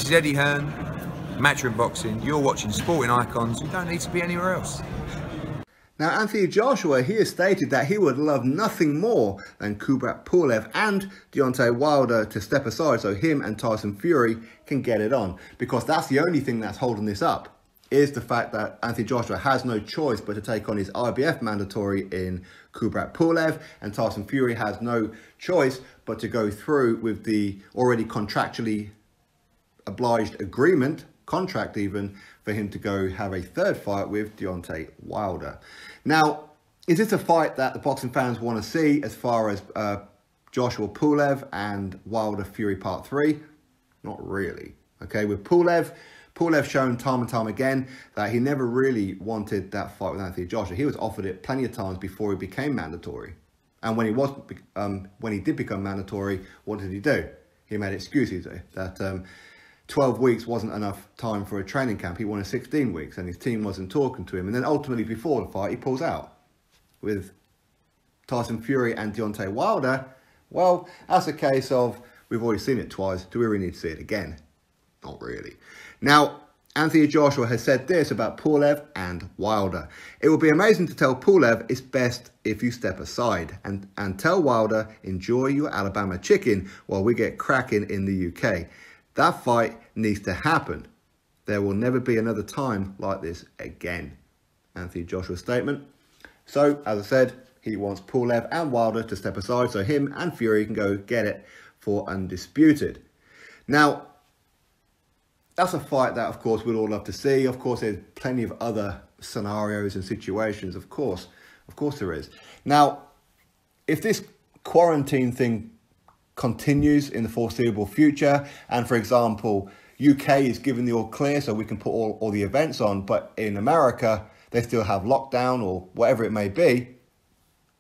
This is Eddie Hearn, Matchroom Boxing. You're watching Sporting Icons. You don't need to be anywhere else. Now, Anthony Joshua, he has stated that he would love nothing more than Kubrat Pulev and Deontay Wilder to step aside so him and Tyson Fury can get it on. Because that's the only thing that's holding this up, is the fact that Anthony Joshua has no choice but to take on his IBF mandatory in Kubrat Pulev, and Tyson Fury has no choice but to go through with the already contractually obliged contract even, for him to go have a third fight with Deontay Wilder. Now, is this a fight that the boxing fans want to see as far as Joshua Pulev and Wilder Fury Part 3? Not really. Okay, with Pulev shown time and time again that he never really wanted that fight with Anthony Joshua. He was offered it plenty of times before he became mandatory. And when he did become mandatory, what did he do? He made excuses that 12 weeks wasn't enough time for a training camp. He wanted 16 weeks and his team wasn't talking to him. And then ultimately before the fight, he pulls out. With Tyson Fury and Deontay Wilder, well, that's a case of, we've already seen it twice. Do we really need to see it again? Not really. Now, Anthony Joshua has said this about Pulev and Wilder. It would be amazing to tell Pulev it's best if you step aside and tell Wilder, enjoy your Alabama chicken while we get cracking in the UK. That fight needs to happen. There will never be another time like this again. Anthony Joshua's statement. So, as I said, he wants Pulev and Wilder to step aside so him and Fury can go get it for Undisputed. Now, that's a fight that, of course, we'd all love to see. Of course, there's plenty of other scenarios and situations, of course there is. Now, if this quarantine thing continues in the foreseeable future, and for example, UK is given the all clear so we can put all the events on, but in America, they still have lockdown or whatever it may be,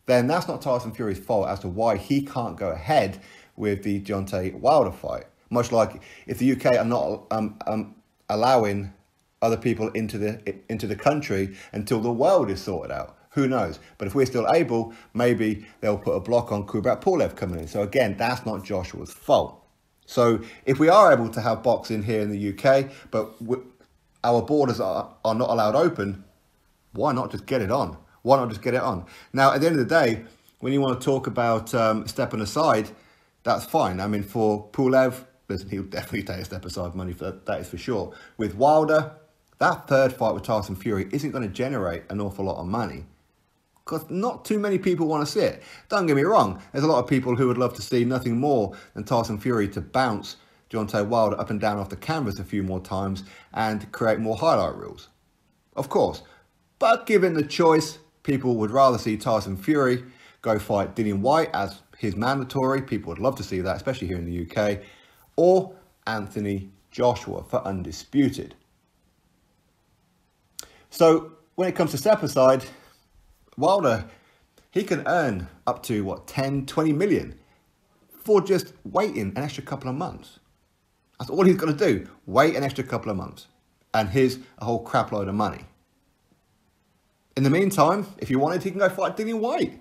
then that's not Tyson Fury's fault as to why he can't go ahead with the Deontay Wilder fight. Much like if the UK are not allowing other people into the country until the world is sorted out. Who knows? But if we're still able, maybe they'll put a block on Kubrat Pulev coming in. So again, that's not Joshua's fault. So if we are able to have boxing here in the UK, but our borders are not allowed open, why not just get it on? Why not just get it on? Now, at the end of the day, when you want to talk about stepping aside, that's fine. I mean, for Pulev, listen, he'll definitely take a step aside money for that is for sure. With Wilder, that third fight with Tyson Fury isn't going to generate an awful lot of money, because not too many people want to see it. Don't get me wrong, there's a lot of people who would love to see nothing more than Tyson Fury to bounce Deontay Wilder up and down off the canvas a few more times and create more highlight reels. Of course. But given the choice, people would rather see Tyson Fury go fight Dillian Whyte as his mandatory. People would love to see that, especially here in the UK. Or Anthony Joshua for Undisputed. So when it comes to step aside, Wilder, he can earn up to, what, 10, 20 million for just waiting an extra couple of months. That's all he's going to do. Wait an extra couple of months. And here's a whole crap load of money. In the meantime, if he wanted, he can go fight Dillian Whyte.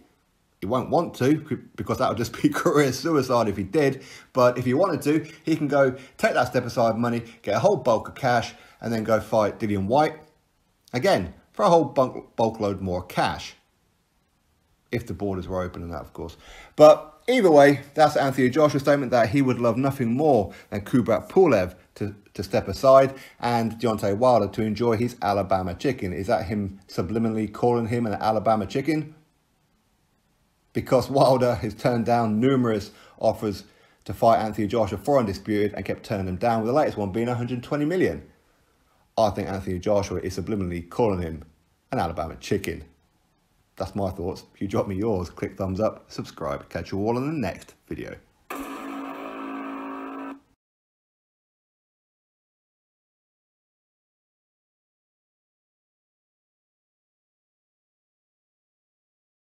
He won't want to, because that would just be career suicide if he did. But if he wanted to, he can go take that step aside money, get a whole bulk of cash, and then go fight Dillian Whyte. Again, for a whole bulk load more cash. If the borders were open and that, of course. But either way, that's Anthony Joshua's statement that he would love nothing more than Kubrat Pulev to step aside and Deontay Wilder to enjoy his Alabama chicken. Is that him subliminally calling him an Alabama chicken? Because Wilder has turned down numerous offers to fight Anthony Joshua for Undisputed and kept turning them down, with the latest one being 120 million. I think Anthony Joshua is subliminally calling him an Alabama chicken. That's my thoughts. If you drop me yours, click thumbs up, subscribe. Catch you all in the next video.